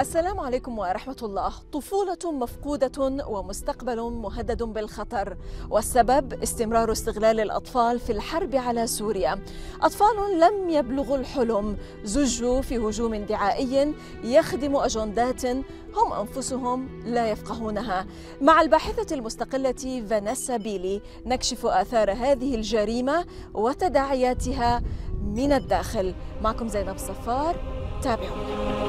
السلام عليكم ورحمة الله. طفولة مفقودة ومستقبل مهدد بالخطر، والسبب استمرار استغلال الأطفال في الحرب على سوريا. أطفال لم يبلغوا الحلم زجوا في هجوم دعائي يخدم أجندات هم أنفسهم لا يفقهونها. مع الباحثة المستقلة فانيسا بيلي نكشف آثار هذه الجريمة وتداعياتها من الداخل. معكم زينب صفار، تابعونا.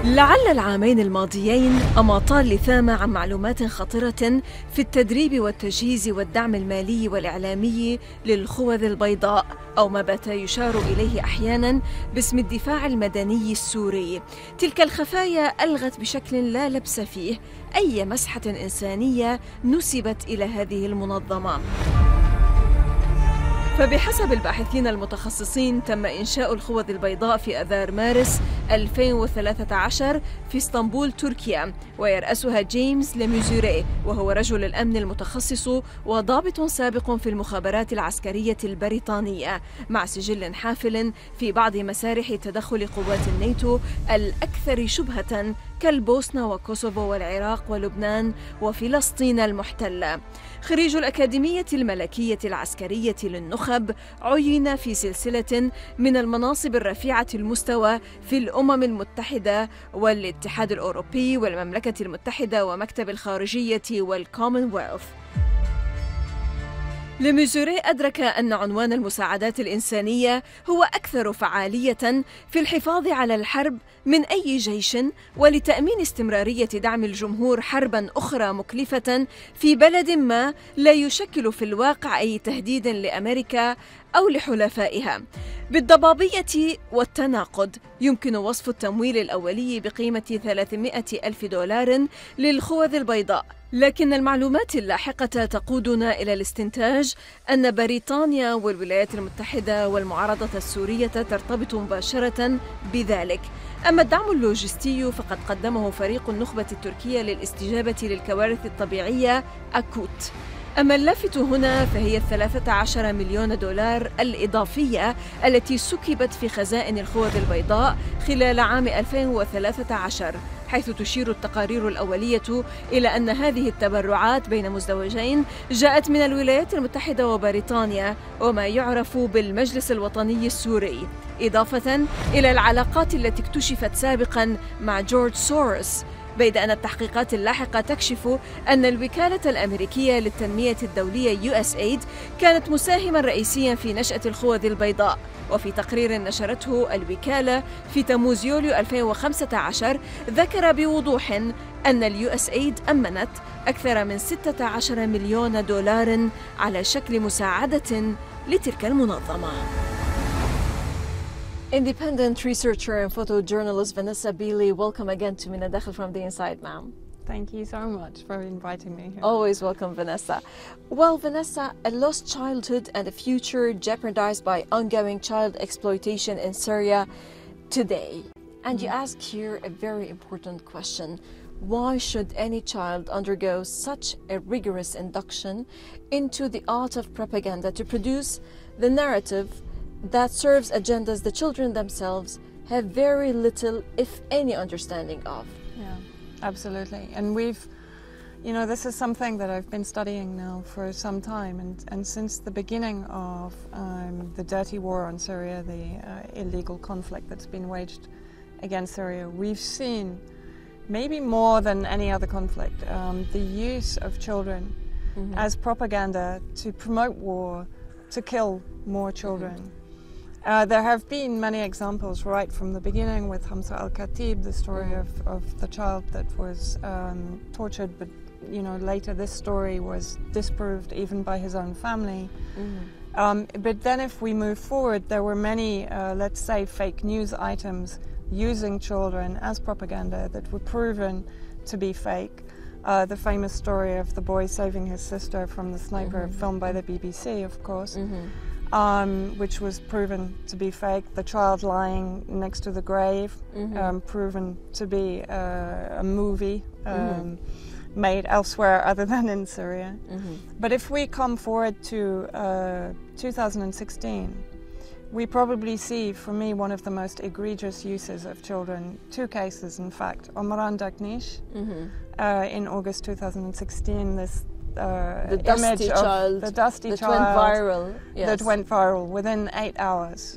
لعل العامين الماضيين أماطا لثامة عن معلومات خطرة في التدريب والتجهيز والدعم المالي والإعلامي للخوذ البيضاء، أو ما بات يشار إليه أحياناً باسم الدفاع المدني السوري. تلك الخفايا ألغت بشكل لا لبس فيه أي مسحة إنسانية نسبت إلى هذه المنظمة. فبحسب الباحثين المتخصصين تم إنشاء الخوذ البيضاء في آذار مارس 2013 في اسطنبول تركيا، ويرأسها جيمس لميزوري، وهو رجل الأمن المتخصص وضابط سابق في المخابرات العسكرية البريطانية، مع سجل حافل في بعض مسارح تدخل قوات الناتو الأكثر شبهة كالبوسنة وكوسوفو والعراق ولبنان وفلسطين المحتلة. خريج الأكاديمية الملكية العسكرية للنخب، عين في سلسلة من المناصب الرفيعة المستوى في الأمم المتحدة والاتحاد الأوروبي والمملكة المتحدة ومكتب الخارجية والكومنولث. لميزوري أدرك أن عنوان المساعدات الإنسانية هو أكثر فعالية في الحفاظ على الحرب من أي جيش، ولتأمين استمرارية دعم الجمهور حرباً أخرى مكلفة في بلد ما لا يشكل في الواقع أي تهديد لأمريكا أو لحلفائها. بالضبابية والتناقض يمكن وصف التمويل الأولي بقيمة 300 ألف دولار للخوذ البيضاء، لكن المعلومات اللاحقة تقودنا إلى الاستنتاج أن بريطانيا والولايات المتحدة والمعارضة السورية ترتبط مباشرة بذلك. أما الدعم اللوجستي فقد قدمه فريق النخبة التركية للاستجابة للكوارث الطبيعية أكوت. أما اللافت هنا فهي 13 مليون دولار الإضافية التي سكبت في خزائن الخوذ البيضاء خلال عام 2013، حيث تشير التقارير الأولية إلى أن هذه التبرعات بين مزدوجين جاءت من الولايات المتحدة وبريطانيا وما يعرف بالمجلس الوطني السوري، إضافة إلى العلاقات التي اكتشفت سابقا مع جورج سوروس، بيد أن التحقيقات اللاحقة تكشف أن الوكالة الأمريكية للتنمية الدولية USAID كانت مساهما رئيسيا في نشأة الخوذ البيضاء. وفي تقرير نشرته الوكالة في تموز يوليو 2015 ذكر بوضوح أن USAID أمنت أكثر من 16 مليون دولار على شكل مساعدة لتلك المنظمة. Independent researcher and photojournalist Vanessa Bielie, welcome again to الداخل from the inside, ma'am. Thank you so much for inviting me here. Always welcome, Vanessa. Well, Vanessa, a lost childhood and a future jeopardized by ongoing child exploitation in Syria today. And you ask here a very important question. Why should any child undergo such a rigorous induction into the art of propaganda to produce the narrative that serves agendas the children themselves have very little, if any, understanding of? Yeah, absolutely. And this is something that I've been studying now for some time, and since the beginning of the dirty war on Syria, the illegal conflict that's been waged against Syria, we've seen, maybe more than any other conflict, the use of children as propaganda to promote war, to kill more children. There have been many examples right from the beginning with Hamza al-Khatib, the story of the child that was tortured, but later this story was disproved even by his own family. But then if we move forward, there were many, let's say, fake news items using children as propaganda that were proven to be fake. the famous story of the boy saving his sister from the sniper, filmed by the BBC, of course, which was proven to be fake. The child lying next to the grave, proven to be a movie made elsewhere other than in Syria. But if we come forward to 2016, we probably see, for me, one of the most egregious uses of children. Two cases, in fact. Omran Daknish, in August 2016, this the image dusty of child the dusty that child went viral. Yes. that went viral within 8 hours,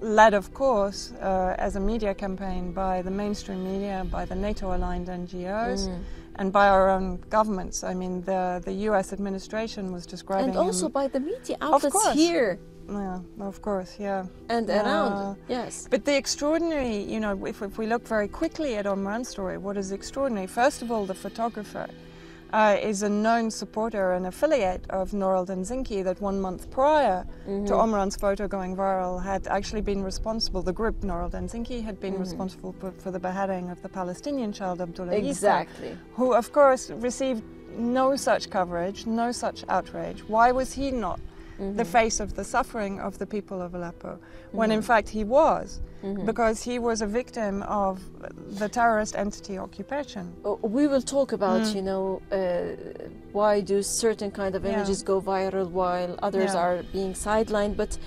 led, of course, as a media campaign by the mainstream media, by the NATO-aligned NGOs, and by our own governments. I mean, the US administration was describing and also by the media outlets here. Yeah, of course, yeah. And around, yes. But the extraordinary, you know, if we look very quickly at Omran's story, what is extraordinary, first of all, the photographer is a known supporter and affiliate of Nour al-Zinki that 1 month prior to Omran's photo going viral had actually been responsible, the group Nour al-Zinki had been responsible for the beheading of the Palestinian child Abdullah Exactly. who of course received no such coverage, no such outrage. Why was he not the face of the suffering of the people of Aleppo, when in fact he was, because he was a victim of the terrorist entity occupation. We will talk about, you know, why do certain kind of images go viral while others are being sidelined. But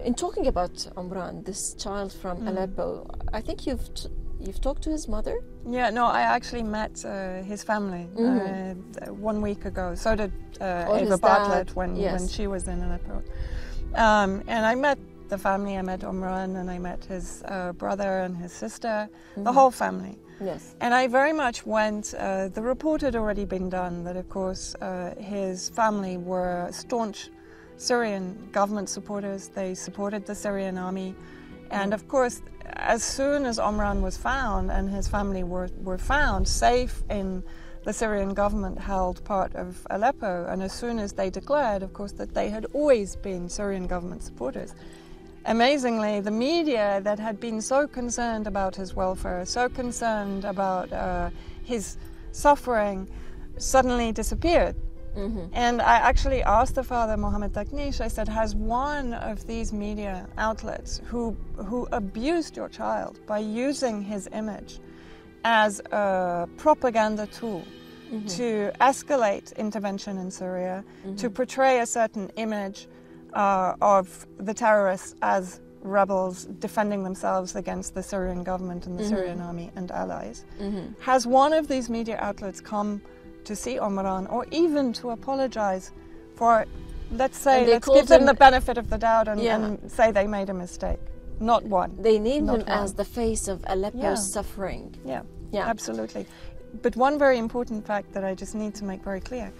in talking about Omran, this child from Aleppo, I think you've talked to his mother? Yeah, no, I actually met his family 1 week ago. So did Eva Bartlett when she was in Aleppo. And I met the family. I met Omran and I met his brother and his sister, the whole family. Yes. And I very much went, the report had already been done that, of course, his family were staunch Syrian government supporters. They supported the Syrian army. And of course, as soon as Omran was found and his family were found safe in the Syrian government-held part of Aleppo, and as soon as they declared, of course, that they had always been Syrian government supporters, amazingly, the media that had been so concerned about his welfare, so concerned about his suffering, suddenly disappeared. And I actually asked the father, Mohammed Daknish, I said, has one of these media outlets who abused your child by using his image as a propaganda tool to escalate intervention in Syria, to portray a certain image of the terrorists as rebels defending themselves against the Syrian government and the Syrian army and allies, has one of these media outlets come to see Omran, or even to apologize for, let's say, let's give them the benefit of the doubt and say they made a mistake? Not one. They named him as the face of Aleppo's suffering. Yeah, absolutely. But one very important fact that I just need to make very clear,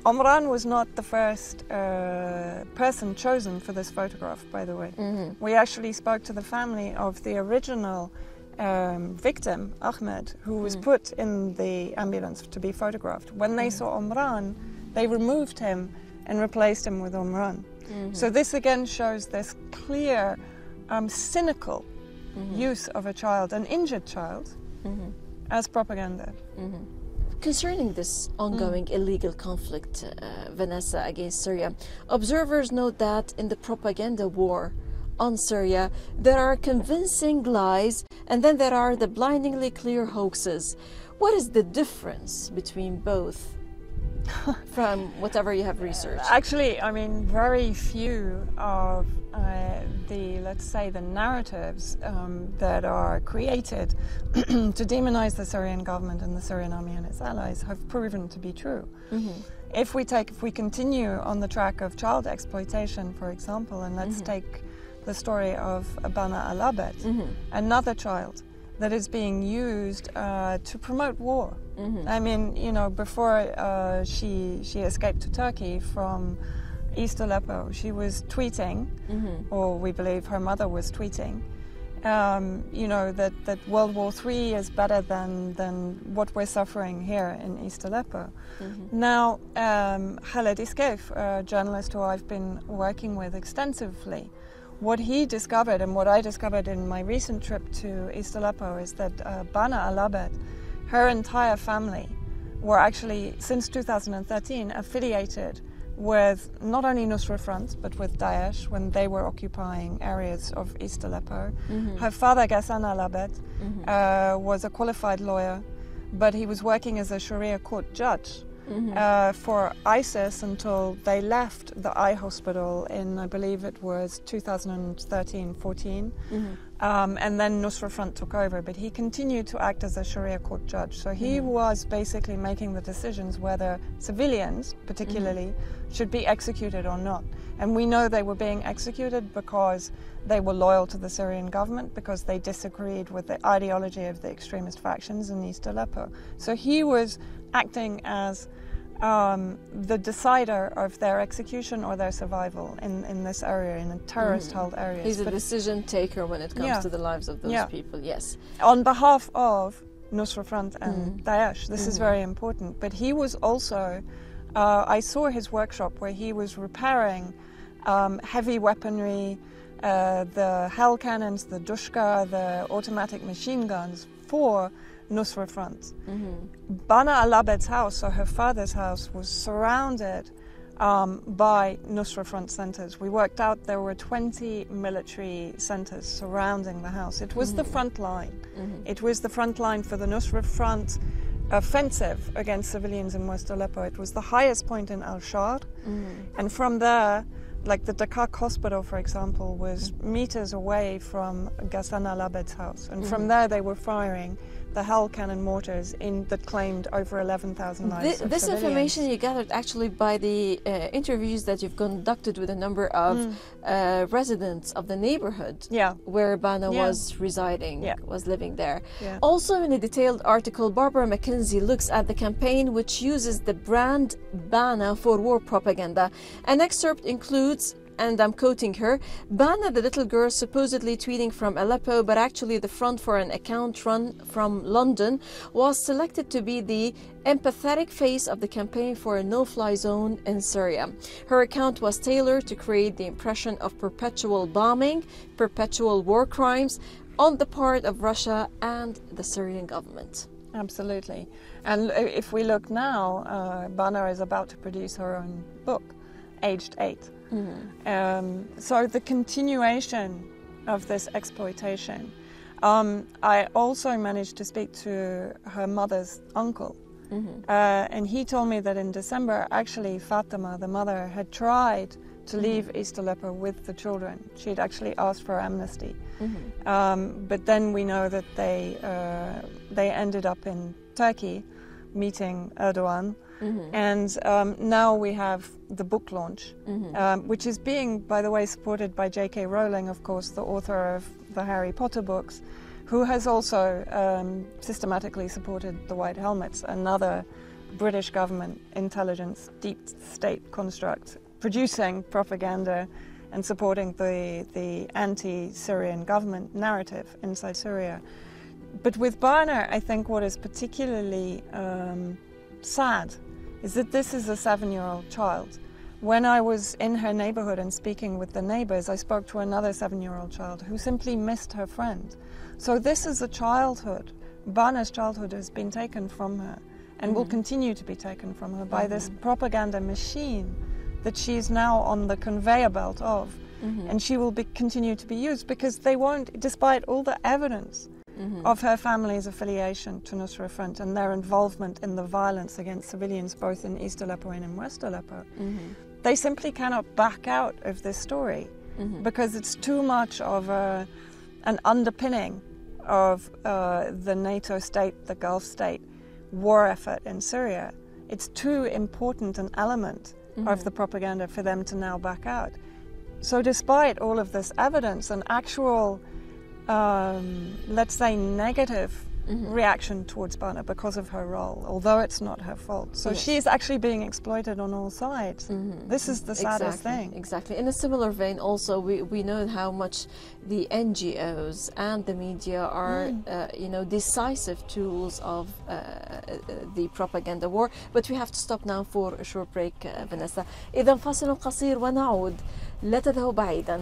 Omran was not the first person chosen for this photograph, by the way. We actually spoke to the family of the original victim, Ahmed, who was put in the ambulance to be photographed. When they saw Omran, they removed him and replaced him with Omran. So this again shows this clear, cynical use of a child, an injured child, as propaganda. Concerning this ongoing illegal conflict, Vanessa, against Syria, observers note that in the propaganda war on Syria, there are convincing lies and then there are the blindingly clear hoaxes. What is the difference between both from whatever you have researched? Actually, I mean, very few of let's say, the narratives that are created to demonize the Syrian government and the Syrian army and its allies have proven to be true. If we continue on the track of child exploitation, for example, and let's take the story of Bana al-Abed, another child that is being used to promote war. I mean, you know, before she escaped to Turkey from East Aleppo, she was tweeting, or we believe her mother was tweeting, you know, that World War III is better than what we're suffering here in East Aleppo. Now, Khaled Iskef, a journalist who I've been working with extensively, what he discovered and what I discovered in my recent trip to East Aleppo is that Bana al-Abed, her entire family, were actually, since 2013, affiliated with not only Nusra Front, but with Daesh when they were occupying areas of East Aleppo. Her father, Ghassan al-Abed, was a qualified lawyer, but he was working as a Sharia court judge for ISIS until they left the eye hospital in, I believe it was 2013-14. And then Nusra Front took over, but he continued to act as a Sharia court judge. So he was basically making the decisions whether civilians, particularly, should be executed or not. And we know they were being executed because they were loyal to the Syrian government, because they disagreed with the ideology of the extremist factions in East Aleppo. So he was acting as the decider of their execution or their survival in this area, in a terrorist-held area. He's a decision taker when it comes to the lives of those people, yes. On behalf of Nusra Front and Daesh, this is very important. But he was also, I saw his workshop where he was repairing heavy weaponry, the hell cannons, the dushka, the automatic machine guns for Nusra Front. Bana al-Abed's house, so her father's house, was surrounded by Nusra Front centers. We worked out there were 20 military centers surrounding the house. It was the front line. It was the front line for the Nusra Front offensive against civilians in West Aleppo. It was the highest point in Al-Shar. And from there, like the Dakar hospital, for example, was meters away from Ghassan al-Abed's house. And from there they were firing the hell cannon mortars that claimed over 11,000 lives of This civilians. information you gathered actually by the interviews that you've conducted with a number of residents of the neighborhood where Bana was residing, was living there. Also in a detailed article, Barbara McKenzie looks at the campaign which uses the brand Bana for war propaganda. An excerpt includes, and I'm quoting her, Bana, the little girl supposedly tweeting from Aleppo, but actually the front for an account run from London, was selected to be the empathetic face of the campaign for a no-fly zone in Syria. Her account was tailored to create the impression of perpetual bombing, perpetual war crimes on the part of Russia and the Syrian government. Absolutely. And if we look now, Bana is about to produce her own book, aged 8. So the continuation of this exploitation. I also managed to speak to her mother's uncle, and he told me that in December, actually, Fatima, the mother, had tried to leave East Aleppo with the children. She had actually asked for amnesty, but then we know that they ended up in Turkey, meeting Erdogan. And now we have the book launch, which is being, by the way, supported by J.K. Rowling, of course, the author of the Harry Potter books, who has also systematically supported the White Helmets, another British government intelligence deep state construct, producing propaganda and supporting the anti-Syrian government narrative inside Syria. But with Bana, I think what is particularly sad is that this is a 7-year-old child. When I was in her neighborhood and speaking with the neighbors, I spoke to another 7-year-old child who simply missed her friend. So this is a childhood. Bana's childhood has been taken from her and will continue to be taken from her by this propaganda machine that she's now on the conveyor belt of. And she will continue to be used because they won't, despite all the evidence of her family's affiliation to Nusra Front and their involvement in the violence against civilians both in East Aleppo and in West Aleppo, they simply cannot back out of this story because it's too much of an underpinning of the NATO state, the Gulf state war effort in Syria. It's too important an element of the propaganda for them to now back out. So despite all of this evidence and actual let's say negative reaction towards Bana because of her role, although it's not her fault. So she's actually being exploited on all sides. This is the saddest thing. Exactly. In a similar vein also, we know how much the NGOs and the media are decisive tools of the propaganda war. But we have to stop now for a short break, Vanessa. إذا فاصل قصير ونعود. لا تذهبوا بعيدا.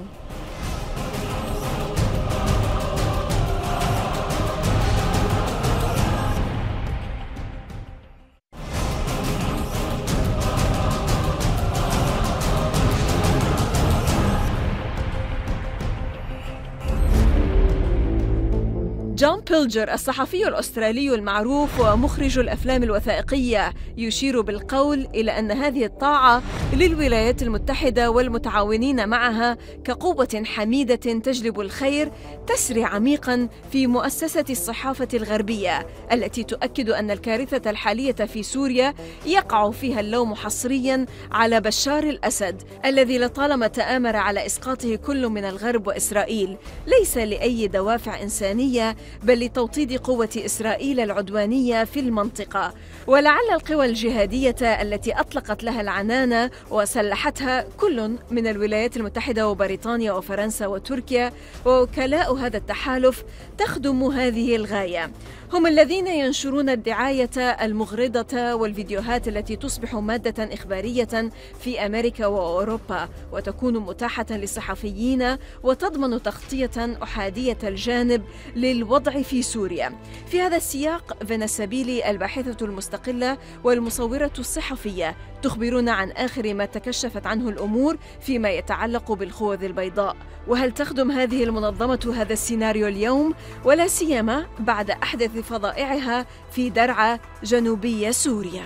جون بيلجر الصحفي الأسترالي المعروف ومخرج الأفلام الوثائقية يشير بالقول إلى أن هذه الطاعة للولايات المتحدة والمتعاونين معها كقوة حميدة تجلب الخير تسري عميقاً في مؤسسة الصحافة الغربية التي تؤكد أن الكارثة الحالية في سوريا يقع فيها اللوم حصرياً على بشار الأسد الذي لطالما تآمر على إسقاطه كل من الغرب وإسرائيل، ليس لأي دوافع إنسانية بل لتوطيد قوة إسرائيل العدوانية في المنطقة. ولعل القوى الجهادية التي أطلقت لها العنان وسلحتها كل من الولايات المتحدة وبريطانيا وفرنسا وتركيا ووكلاء هذا التحالف تخدم هذه الغاية. هم الذين ينشرون الدعاية المغرضة والفيديوهات التي تصبح مادة إخبارية في أمريكا وأوروبا وتكون متاحة للصحفيين وتضمن تغطية أحادية الجانب للوضع في سوريا. في هذا السياق فانيسا بيلي الباحثة المستقلة والمصورة الصحفية تخبرنا عن آخر ما تكشفت عنه الأمور فيما يتعلق بالخوذ البيضاء. وهل تخدم هذه المنظمة هذا السيناريو اليوم ولا سيما بعد أحدث فظائعها في درعا جنوبي سوريا؟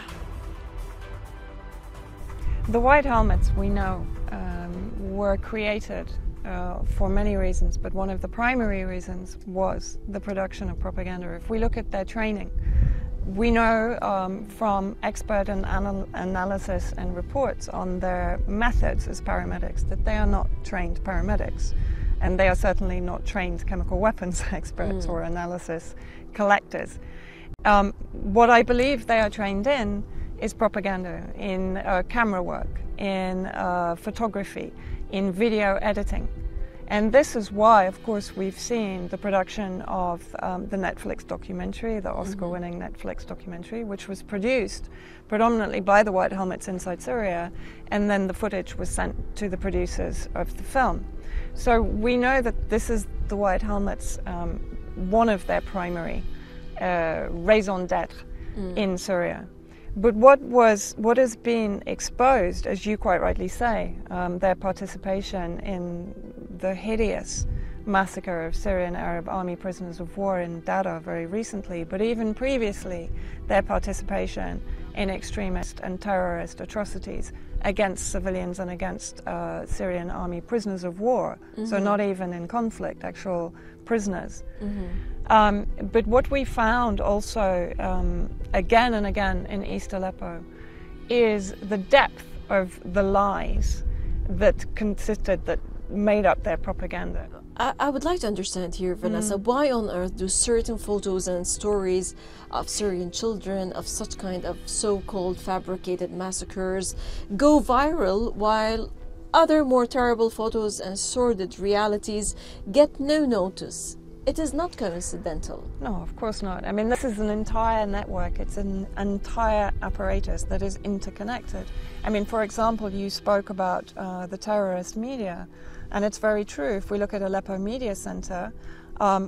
The white helmets, we know, were created for many reasons, but one of the primary reasons was the production of propaganda. If we look at their training, we know from expert and analysis and reports on their methods as paramedics that they are not trained paramedics, and they are certainly not trained chemical weapons experts or analysis collectors. What I believe they are trained in is propaganda, in camera work, in photography, in video editing. And this is why, of course, we've seen the production of the Netflix documentary, the Oscar-winning Netflix documentary, which was produced predominantly by the White Helmets inside Syria, and then the footage was sent to the producers of the film. So we know that this is the White Helmets, one of their primary raison d'etre in Syria. But what has been exposed, as you quite rightly say, their participation in the hideous massacre of Syrian Arab army prisoners of war in Dada very recently, but even previously, their participation in extremist and terrorist atrocities against civilians and against Syrian army prisoners of war, so not even in conflict, actual prisoners. But what we found also again and again in East Aleppo is the depth of the lies that made up their propaganda. I would like to understand here, Vanessa, why on earth do certain photos and stories of Syrian children of such kind of so-called fabricated massacres go viral while other more terrible photos and sordid realities get no notice? It is not coincidental. No, of course not. I mean, this is an entire network. It's an entire apparatus that is interconnected. I mean, for example, you spoke about the terrorist media, and it's very true. If we look at Aleppo Media Center,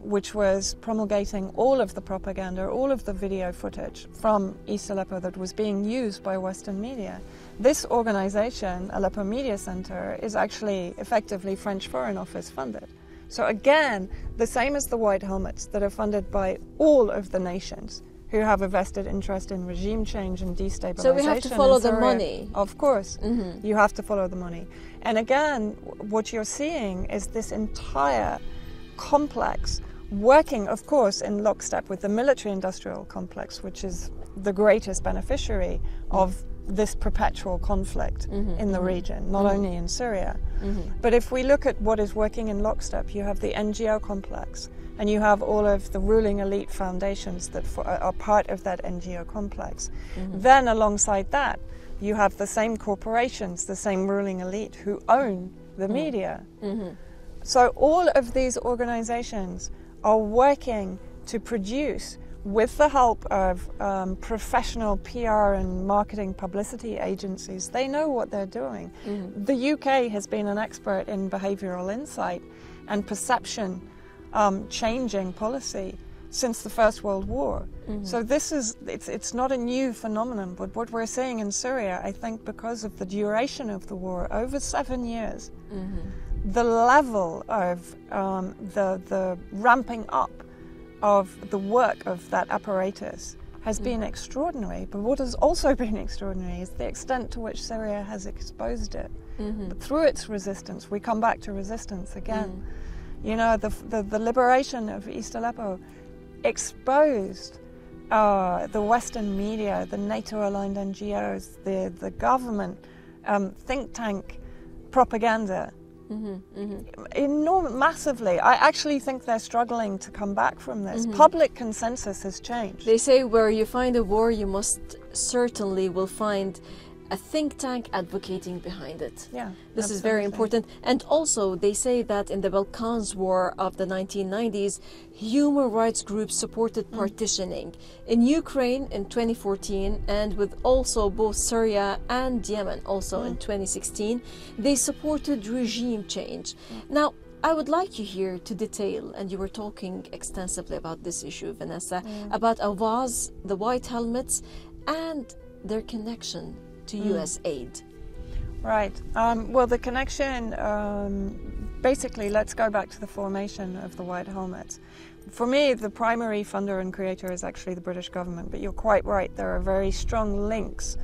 which was promulgating all of the propaganda, all of the video footage from East Aleppo that was being used by Western media, this organization, Aleppo Media Center, is actually effectively French Foreign Office funded. So again, the same as the White Helmets that are funded by all of the nations who have a vested interest in regime change and destabilization. So we have to follow the money. Of course, you have to follow the money. And again, what you're seeing is this entire complex working, of course, in lockstep with the military-industrial complex, which is the greatest beneficiary of this perpetual conflict in the region, not only in Syria. But if we look at what is working in lockstep, you have the NGO complex, and you have all of the ruling elite foundations that are part of that NGO complex. Then alongside that, you have the same corporations, the same ruling elite who own the media. So all of these organizations are working to produce, with the help of professional PR and marketing publicity agencies. They know what they're doing. The UK has been an expert in behavioral insight and perception changing policy since the First World War. So this is, it's not a new phenomenon, but what we're seeing in Syria, I think because of the duration of the war, over 7 years, the level of the ramping up of the work of that apparatus has been extraordinary, but what has also been extraordinary is the extent to which Syria has exposed it. But through its resistance, we come back to resistance again. You know, the liberation of East Aleppo exposed the Western media, the NATO-aligned NGOs, the government, think tank propaganda, massively. I actually think they're struggling to come back from this. Public consensus has changed. They say where you find a war, you must certainly will find a think tank advocating behind it. Yeah, this is very important. And also they say that in the Balkans War of the 1990s, human rights groups supported partitioning. In Ukraine in 2014, and with also both Syria and Yemen also in 2016, they supported regime change. Now, I would like you here to detail, and you were talking extensively about this issue, Vanessa, about Avaz, the white helmets, and their connection to US aid. Right. Well, the connection, basically, let's go back to the formation of the White Helmets. For me, the primary funder and creator is actually the British government, but you're quite right. There are very strong links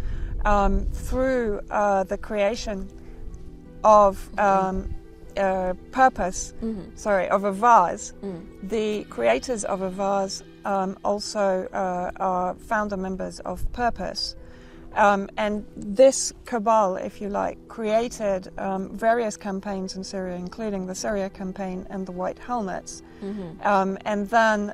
through the creation of of Avaz. The creators of Avaz also are founder members of Purpose. And this cabal, if you like, created various campaigns in Syria, including the Syria campaign and the White Helmets. And then,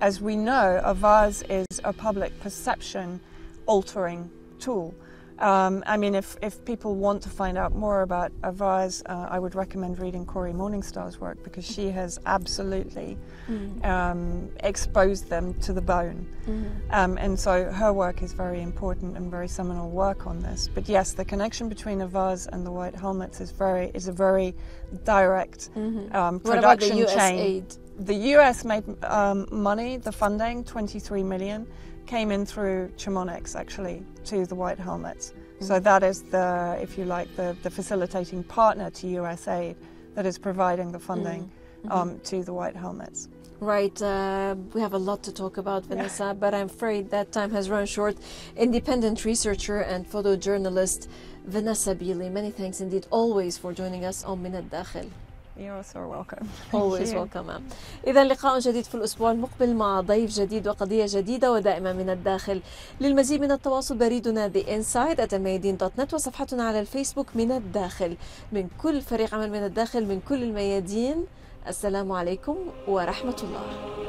as we know, Avaz is a public perception altering tool. I mean, if people want to find out more about Avaz, I would recommend reading Corey Morningstar's work, because she has absolutely exposed them to the bone. And so her work is very important and very seminal work on this. But yes, the connection between Avaz and the White Helmets is a very direct production what about the US chain. aid? The US made money, the funding, 23 million, came in through Chimonix, actually, to the White Helmets. So that is if you like, the facilitating partner to US aid that is providing the funding to the White Helmets. Right, we have a lot to talk about, Vanessa, but I'm afraid that time has run short. Independent researcher and photojournalist Vanessa Bielie, many thanks indeed always for joining us on من الداخل. You're so welcome. Always welcome. إذا لقاء جديد في الأسبوع المقبل مع ضيف جديد وقضية جديدة ودائما من الداخل. للمزيد من التواصل بريدنا theinside@almayadeen.net وصفحتنا على الفيسبوك من الداخل. من كل فريق عمل من الداخل من كل الميادين، السلام عليكم ورحمة الله.